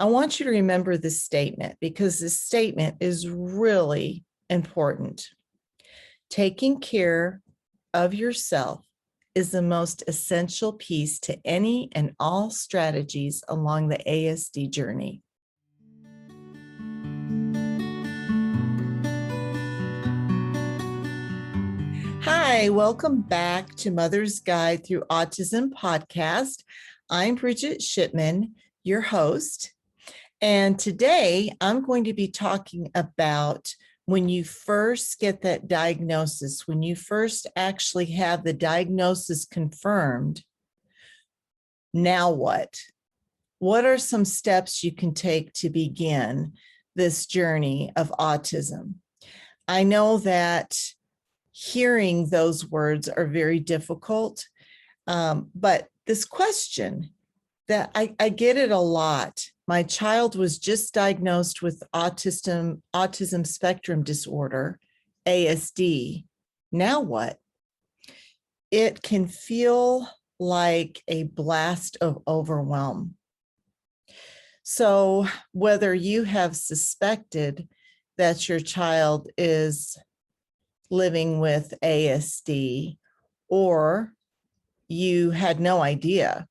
I want you to remember this statement because this statement is really important. Taking care of yourself is the most essential piece to any and all strategies along the ASD journey. Hi, welcome back to Mother's Guide Through Autism podcast. I'm Bridget Shipman, your host, and today I'm going to be talking about when you first get that diagnosis, when you first actually have the diagnosis confirmed. Now what? What are some steps you can take to begin this journey of autism? I know that hearing those words are very difficult, but this question, that I get it a lot. My child was just diagnosed with Autism Spectrum Disorder, ASD. Now what? It can feel like a blast of overwhelm. So whether you have suspected that your child is living with ASD or you had no idea,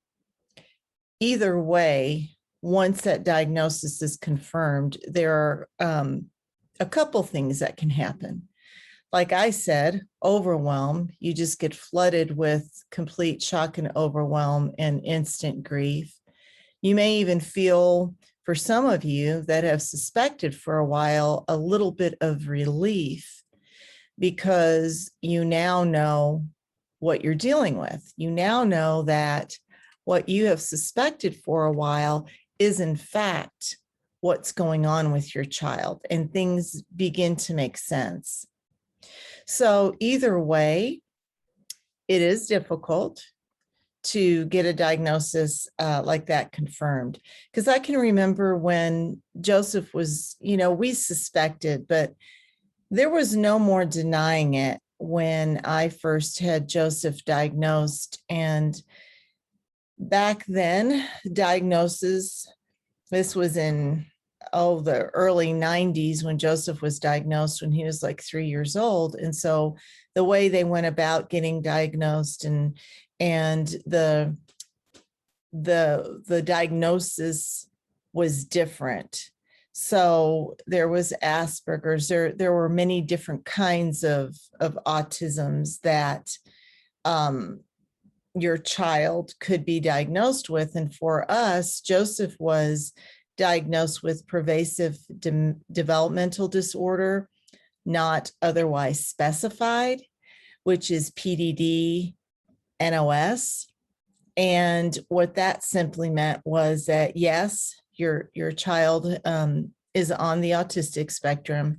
either way, once that diagnosis is confirmed, there are a couple things that can happen. Like I said, overwhelm, you just get flooded with complete shock and overwhelm and instant grief. You may even feel, for some of you that have suspected for a while, a little bit of relief because you now know what you're dealing with. You now know that what you have suspected for a while is in fact what's going on with your child, and things begin to make sense. So either way, it is difficult to get a diagnosis like that confirmed. Because I can remember when Joseph was, we suspected, but there was no more denying it when I first had Joseph diagnosed. And back then, diagnosis, this was in, the early 90s when Joseph was diagnosed when he was like 3 years old. And so the way they went about getting diagnosed and the diagnosis was different. So there was Asperger's, there were many different kinds of autisms that your child could be diagnosed with. And for us, Joseph was diagnosed with pervasive developmental disorder, not otherwise specified, which is PDD NOS. And what that simply meant was that, yes, your child is on the autistic spectrum.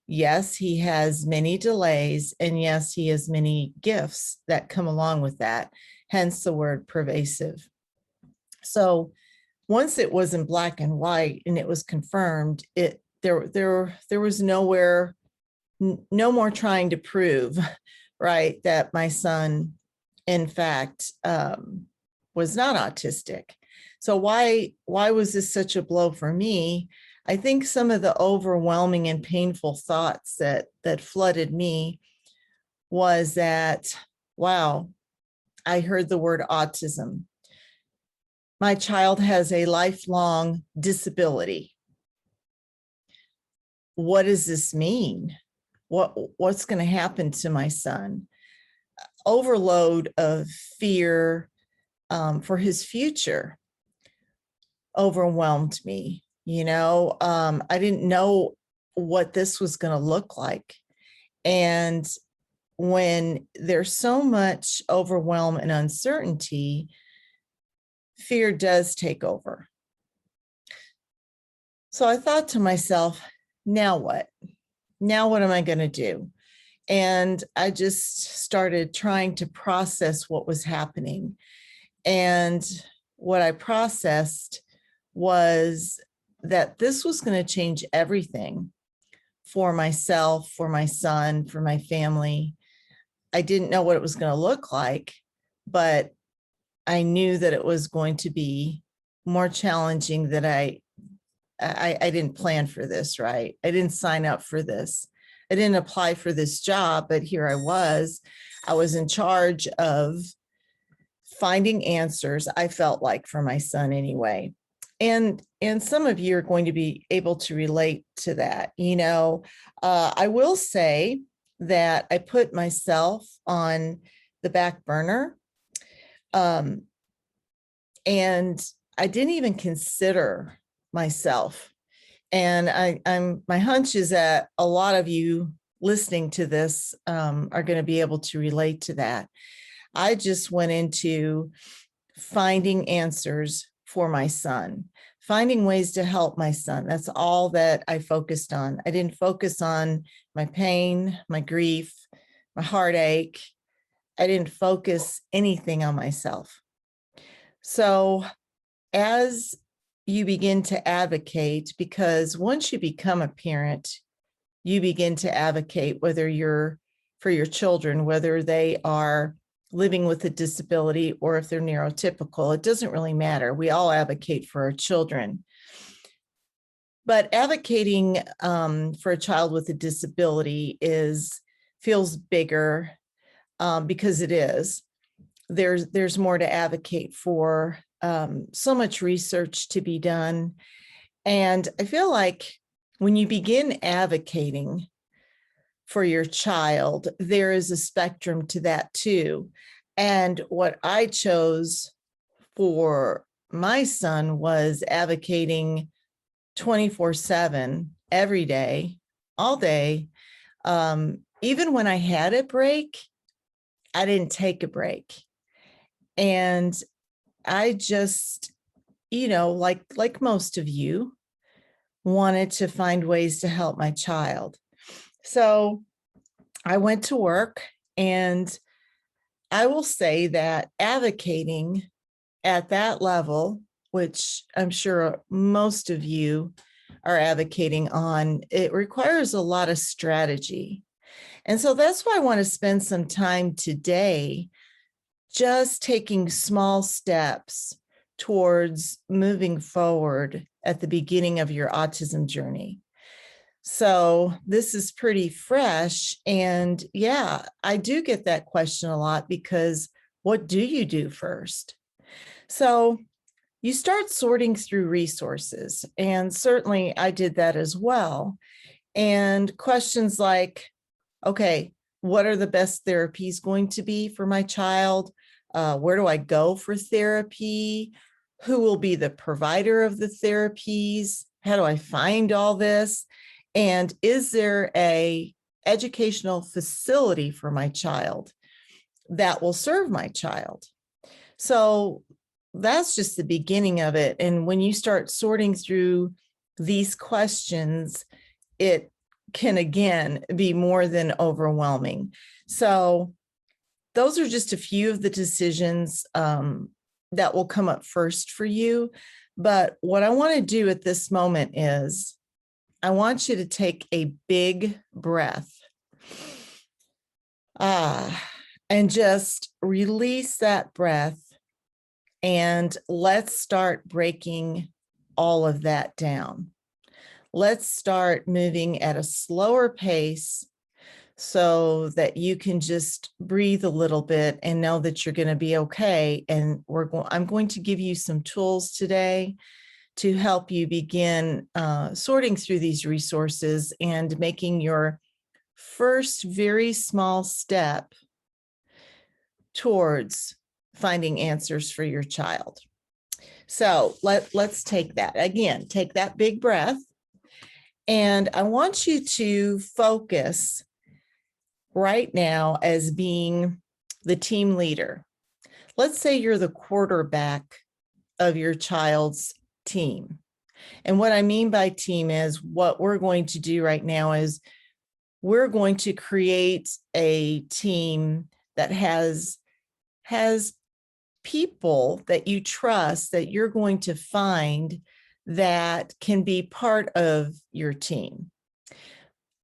Yes, he has many delays, and yes, he has many gifts that come along with that, hence the word pervasive. So once it was in black and white and it was confirmed, there was no more trying to prove, right, that my son, in fact, was not autistic. So why was this such a blow for me? I think some of the overwhelming and painful thoughts that flooded me was that, wow, I heard the word autism. My child has a lifelong disability. What does this mean? What's going to happen to my son? Overload of fear for his future overwhelmed me. I didn't know what this was going to look like. And when there's so much overwhelm and uncertainty, fear does take over. So I thought to myself, now what? Now what am I going to do? And I just started trying to process what was happening. And what I processed was that this was going to change everything for myself, for my son, for my family. I didn't know what it was going to look like, but I knew that it was going to be more challenging than I didn't plan for this, right? I didn't sign up for this. I didn't apply for this job, but here I was. I was in charge of finding answers, I felt like, for my son anyway. And some of you are going to be able to relate to that. I will say that I put myself on the back burner. And I didn't even consider myself. And my hunch is that a lot of you listening to this are going to be able to relate to that. I just went into finding answers for my son, finding ways to help my son. That's all that I focused on. I didn't focus on my pain, my grief, my heartache. I didn't focus anything on myself. So as you begin to advocate, because once you become a parent, you begin to advocate whether you're for your children, whether they are living with a disability or if they're neurotypical, it doesn't really matter. We all advocate for our children. But advocating for a child with a disability feels bigger because it is. There's more to advocate for, so much research to be done. And I feel like when you begin advocating for your child, there is a spectrum to that too. And what I chose for my son was advocating 24/7, every day, all day. Even when I had a break, I didn't take a break. And I just, like most of you, wanted to find ways to help my child. So I went to work, and I will say that advocating at that level, which I'm sure most of you are advocating on, it requires a lot of strategy. And so that's why I want to spend some time today just taking small steps towards moving forward at the beginning of your autism journey. So this is pretty fresh. And yeah, I do get that question a lot, because what do you do first? So you start sorting through resources. And certainly I did that as well. And questions like, okay, what are the best therapies going to be for my child? Where do I go for therapy? Who will be the provider of the therapies? How do I find all this? And is there an educational facility for my child that will serve my child? So that's just the beginning of it. And when you start sorting through these questions, it can again be more than overwhelming. So those are just a few of the decisions that will come up first for you. But what I want to do at this moment is I want you to take a big breath and just release that breath. And let's start breaking all of that down. Let's start moving at a slower pace so that you can just breathe a little bit and know that you're going to be okay. And I'm going to give you some tools today to help you begin sorting through these resources and making your first very small step towards finding answers for your child. So let's take that. Again, take that big breath. And I want you to focus right now as being the team leader. Let's say you're the quarterback of your child's team. And what I mean by team is, what we're going to do right now is we're going to create a team that has people that you trust, that you're going to find that can be part of your team.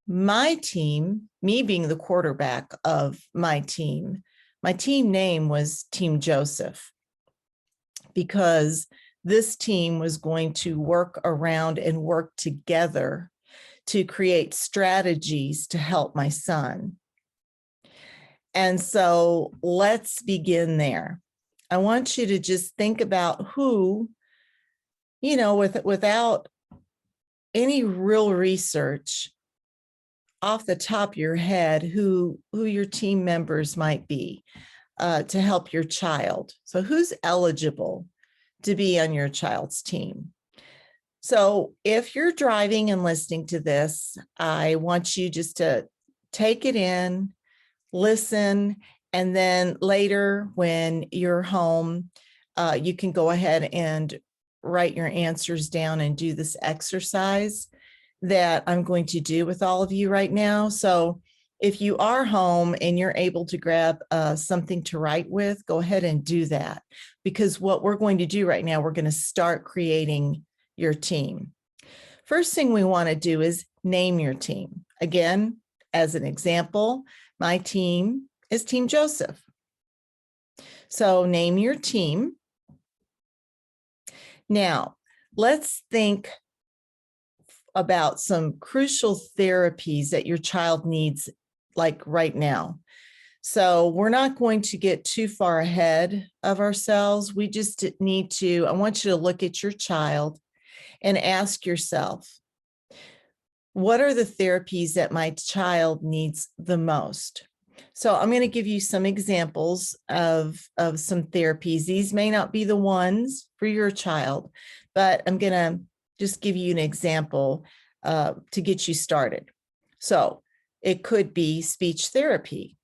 My team, me being the quarterback of my team name was Team Joseph, because this team was going to work around and work together to create strategies to help my son. And so let's begin there. I want you to just think about who, without any real research, off the top of your head, who your team members might be to help your child. So who's eligible to be on your child's team? So if you're driving and listening to this, I want you just to take it in, listen, and then later when you're home, you can go ahead and write your answers down and do this exercise that I'm going to do with all of you right now. So if you are home and you're able to grab something to write with, go ahead and do that, because what we're going to do right now, we're going to start creating your team. First thing we want to do is name your team. Again, as an example, my team is Team Joseph. So name your team. Now, let's think about some crucial therapies that your child needs, like right now. So we're not going to get too far ahead of ourselves. We just need to, I want you to look at your child and ask yourself, what are the therapies that my child needs the most? So I'm going to give you some examples of some therapies. These may not be the ones for your child, but I'm going to just give you an example to get you started. So it could be speech therapy.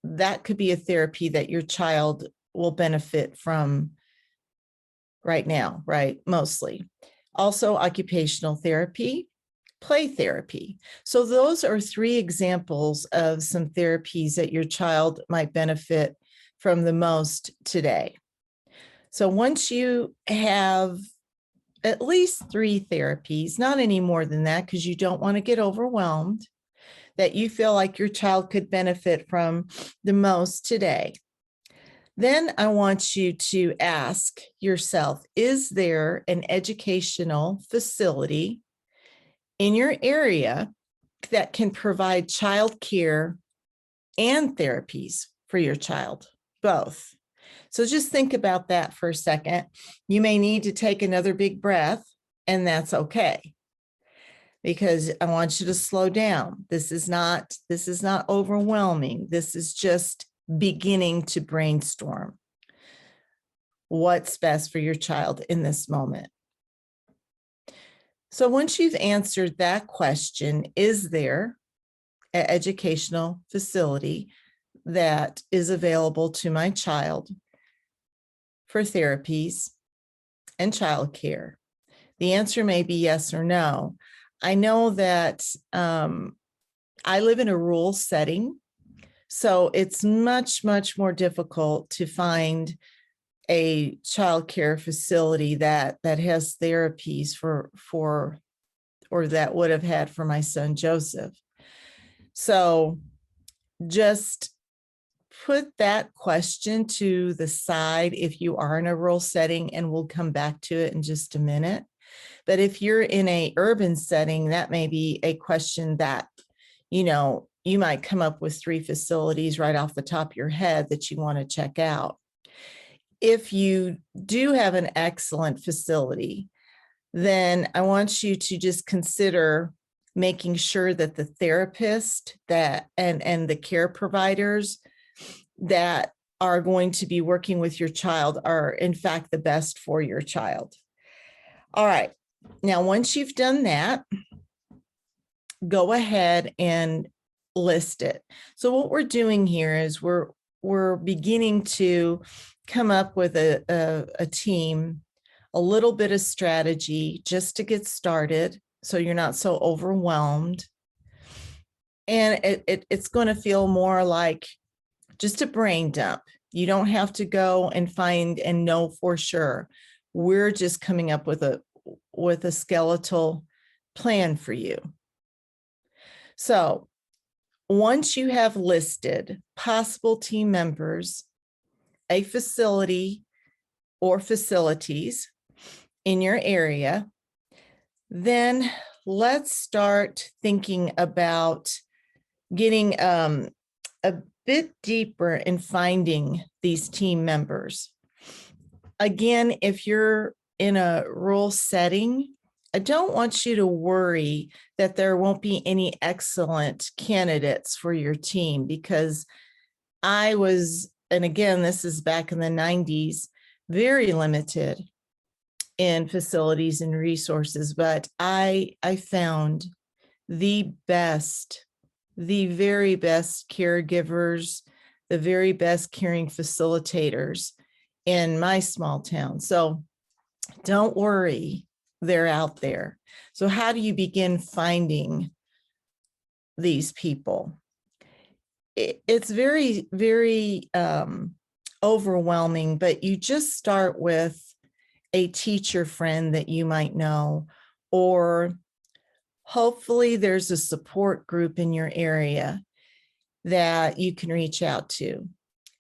That could be a therapy that your child will benefit from right now, right? Mostly. Also occupational therapy, play therapy. So those are 3 examples of some therapies that your child might benefit from the most today. So once you have at least 3 therapies, not any more than that, because you don't want to get overwhelmed, that you feel like your child could benefit from the most today, then I want you to ask yourself, is there an educational facility in your area that can provide childcare and therapies for your child? Both. So just think about that for a second. You may need to take another big breath, and that's okay, because I want you to slow down. This is not overwhelming. This is just beginning to brainstorm what's best for your child in this moment. So once you've answered that question, is there an educational facility that is available to my child for therapies and childcare? The answer may be yes or no. I know that I live in a rural setting, so it's much, much more difficult to find a childcare facility that has therapies or that would have had for my son Joseph. So just put that question to the side if you are in a rural setting, and we'll come back to it in just a minute. But if you're in an urban setting, that may be a question that, you might come up with 3 facilities right off the top of your head that you want to check out. If you do have an excellent facility, then I want you to just consider making sure that the therapist and the care providers that are going to be working with your child are in fact the best for your child. All right. Now, once you've done that, go ahead and list it. So what we're doing here is we're beginning to come up with a team, a little bit of strategy just to get started, so you're not so overwhelmed. And it's going to feel more like just a brain dump. You don't have to go and find and know for sure. We're just coming up with a skeletal plan for you. So once you have listed possible team members, a facility or facilities, in your area, then let's start thinking about getting a bit deeper in finding these team members. Again, if you're in a rural setting, I don't want you to worry that there won't be any excellent candidates for your team, because I was, and again, this is back in the 90s, very limited in facilities and resources, but I found the very best caregivers, the very best caring facilitators in my small town. So don't worry, they're out there. So how do you begin finding these people? It's very, very overwhelming, but you just start with a teacher friend that you might know, or hopefully there's a support group in your area that you can reach out to.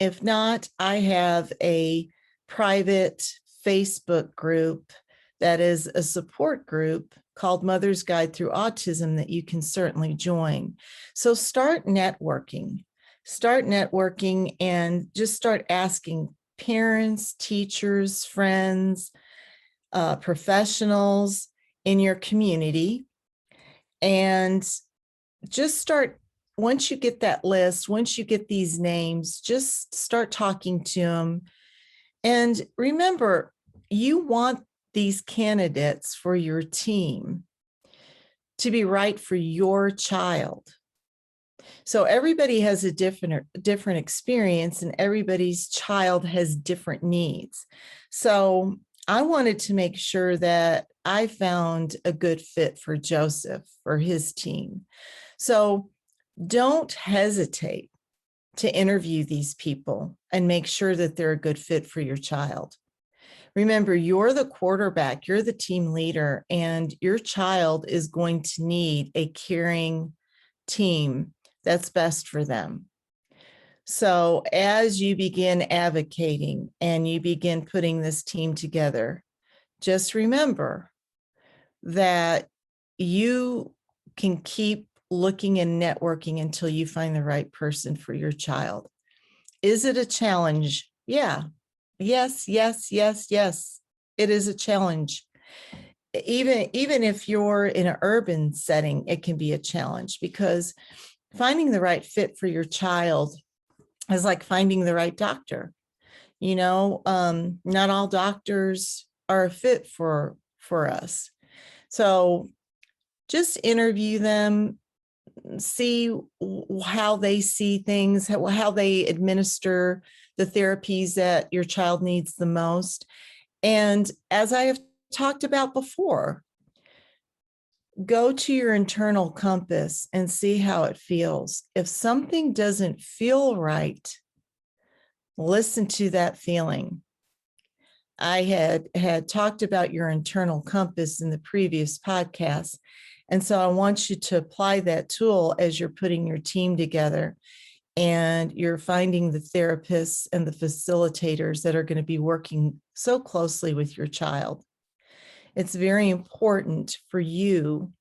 If not, I have a private Facebook group that is a support group called Mother's Guide Through Autism that you can certainly join. So start networking and just start asking parents, teachers, friends, professionals in your community, and just start. Once you get that list, once you get these names, just start talking to them. And remember, you want these candidates for your team to be right for your child. So everybody has a different experience, and everybody's child has different needs. So I wanted to make sure that I found a good fit for Joseph, for his team. So don't hesitate to interview these people and make sure that they're a good fit for your child. Remember, you're the quarterback, you're the team leader, and your child is going to need a caring team that's best for them. So as you begin advocating and you begin putting this team together, just remember that you can keep looking and networking until you find the right person for your child. Is it a challenge? Yeah. Yes. It is a challenge. Even if you're in an urban setting, it can be a challenge, because finding the right fit for your child is like finding the right doctor. Not all doctors are a fit for us. So just interview them, see how they see things, how they administer the therapies that your child needs the most. And as I have talked about before, go to your internal compass and see how it feels. If something doesn't feel right, listen to that feeling. I had talked about your internal compass in the previous podcast. And so I want you to apply that tool as you're putting your team together and you're finding the therapists and the facilitators that are going to be working so closely with your child. It's very important for you,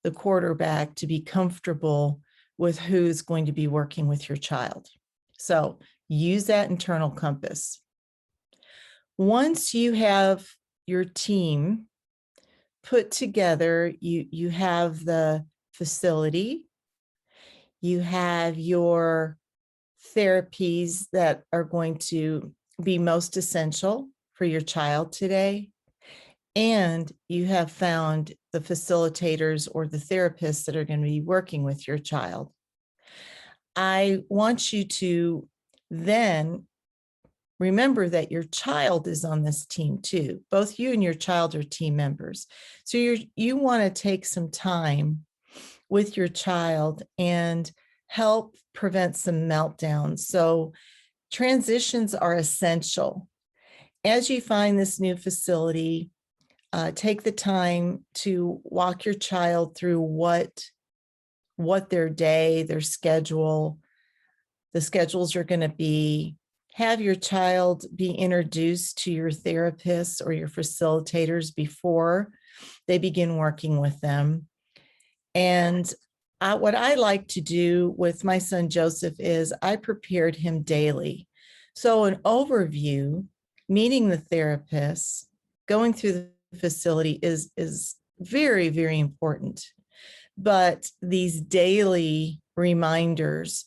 the quarterback, to be comfortable with who's going to be working with your child. So use that internal compass. Once you have your team put together, you have the facility, you have your therapies that are going to be most essential for your child today, and you have found the facilitators or the therapists that are going to be working with your child. I want you to then remember that your child is on this team too. Both you and your child are team members. So you want to take some time with your child and help prevent some meltdowns. So transitions are essential. As you find this new facility, take the time to walk your child through what their day, their schedule, the schedules are going to be, have your child be introduced to your therapists or your facilitators before they begin working with them. And what I like to do with my son Joseph is I prepared him daily. So an overview, meeting the therapist, going through the facility is very, very important. But these daily reminders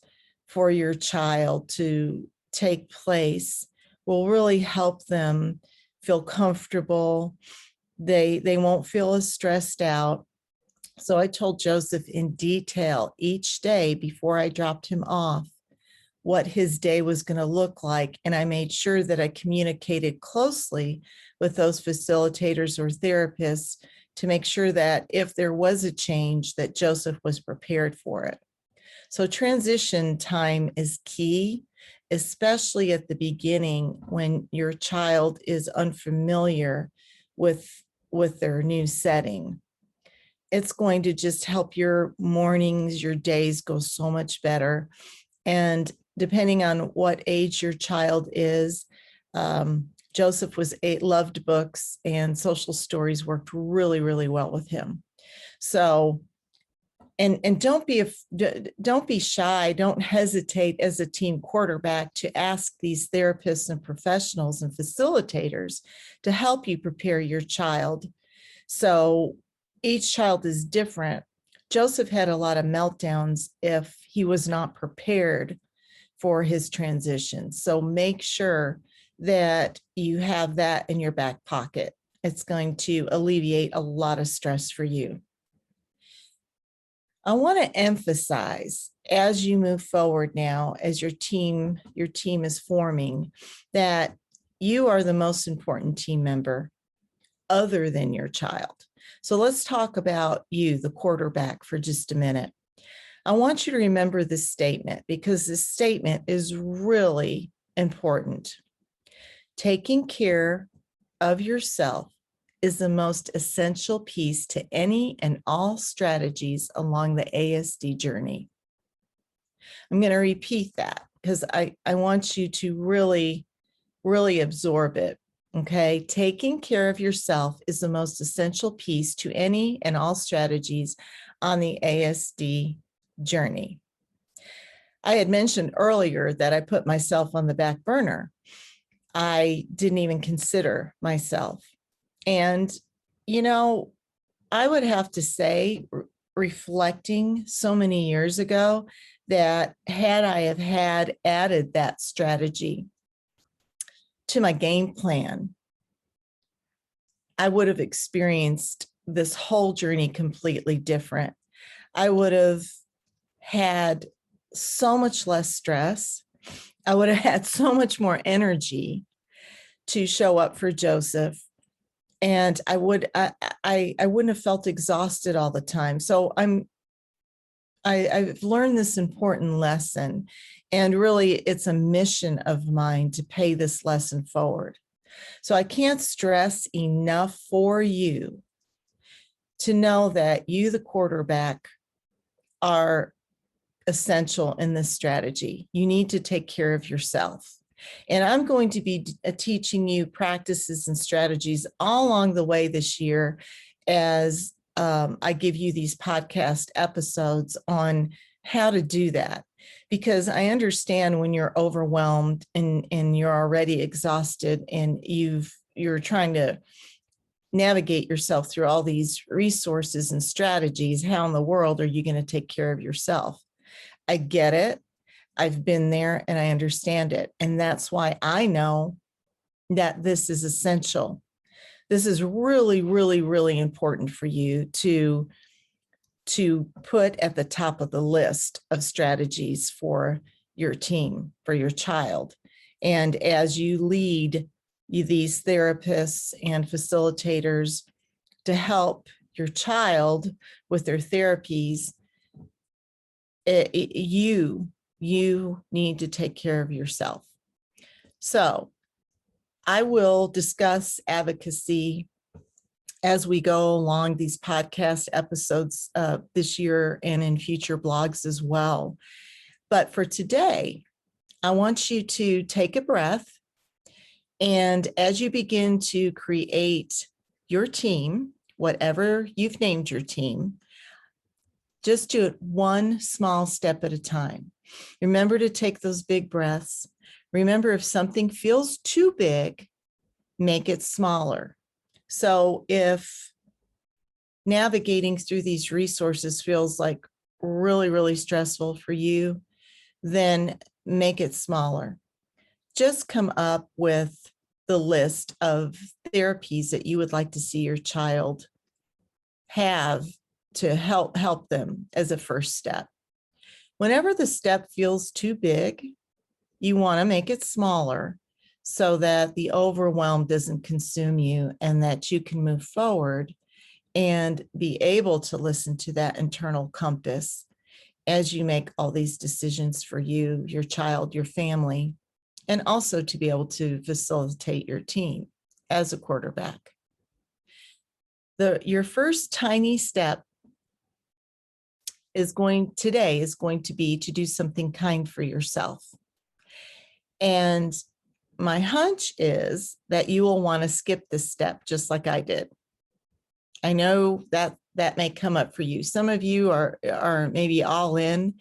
for your child to take place will really help them feel comfortable. They won't feel as stressed out. So I told Joseph in detail each day before I dropped him off what his day was going to look like. And I made sure that I communicated closely with those facilitators or therapists to make sure that if there was a change, that Joseph was prepared for it. So transition time is key, especially at the beginning when your child is unfamiliar with their new setting. It's going to just help your mornings, your days go so much better. And depending on what age your child is, Joseph loved books, and social stories worked really, really well with him. So, and don't be shy. Don't hesitate as a team quarterback to ask these therapists and professionals and facilitators to help you prepare your child. So each child is different. Joseph had a lot of meltdowns if he was not prepared for his transition. So make sure that you have that in your back pocket. It's going to alleviate a lot of stress for you. I want to emphasize as you move forward now, as your team is forming, that you are the most important team member other than your child. So let's talk about you, the quarterback, for just a minute. I want you to remember this statement because this statement is really important. Taking care of yourself is the most essential piece to any and all strategies along the ASD journey. I'm going to repeat that because I want you to really, really absorb it. Okay, taking care of yourself is the most essential piece to any and all strategies on the ASD journey. I had mentioned earlier that I put myself on the back burner. I didn't even consider myself. And, you know, I would have to say, reflecting so many years ago, that had I have had added that strategy to my game plan, I would have experienced this whole journey completely different. I would have had so much less stress. I would have had so much more energy to show up for Joseph. And I wouldn't have felt exhausted all the time. So I've learned this important lesson, and really it's a mission of mine to pay this lesson forward. So I can't stress enough for you to know that you, the quarterback, are essential in this strategy. You need to take care of yourself. And I'm going to be teaching you practices and strategies all along the way this year as I give you these podcast episodes on how to do that. Because I understand when you're overwhelmed and you're already exhausted and you're trying to navigate yourself through all these resources and strategies, how in the world are you going to take care of yourself? I get it. I've been there and I understand it. And that's why I know that this is essential. This is really, really, really important for you to put at the top of the list of strategies for your team, for your child. And as you lead these therapists and facilitators to help your child with their therapies, you need to take care of yourself. So I will discuss advocacy as we go along these podcast episodes this year and in future blogs as well. But for today, I want you to take a breath. And as you begin to create your team, whatever you've named your team, just do it one small step at a time. Remember to take those big breaths. Remember, if something feels too big, make it smaller. So if navigating through these resources feels like really, really stressful for you, then make it smaller. Just come up with the list of therapies that you would like to see your child have to help them as a first step. Whenever the step feels too big, you want to make it smaller so that the overwhelm doesn't consume you and that you can move forward and be able to listen to that internal compass as you make all these decisions for you, your child, your family, and also to be able to facilitate your team as a quarterback. Your first tiny step today is going to be to do something kind for yourself. And my hunch is that you will want to skip this step just like I did. I know that may come up for you. Some of you are maybe all in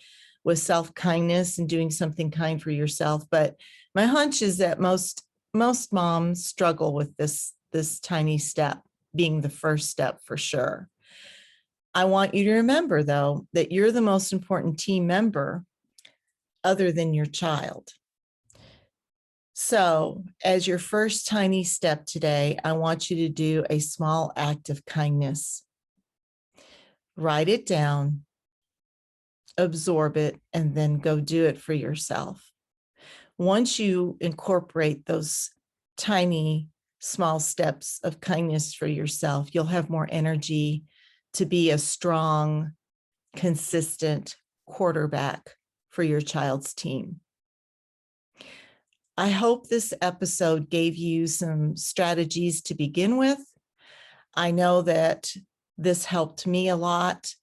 with self-kindness and doing something kind for yourself, but my hunch is that most moms struggle with this tiny step being the first step for sure. I want you to remember, though, that you're the most important team member other than your child. So as your first tiny step today, I want you to do a small act of kindness. Write it down, absorb it, and then go do it for yourself. Once you incorporate those tiny, small steps of kindness for yourself, you'll have more energy to be a strong, consistent quarterback for your child's team. I hope this episode gave you some strategies to begin with. I know that this helped me a lot.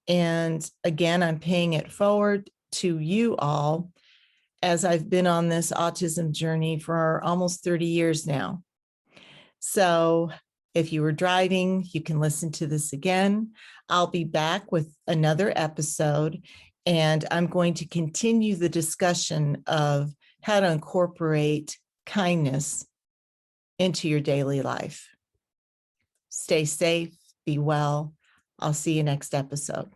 And again, I'm paying it forward to you all as I've been on this autism journey for almost 30 years now. So if you were driving, you can listen to this again. I'll be back with another episode, and I'm going to continue the discussion of how to incorporate kindness into your daily life. Stay safe, be well. I'll see you next episode.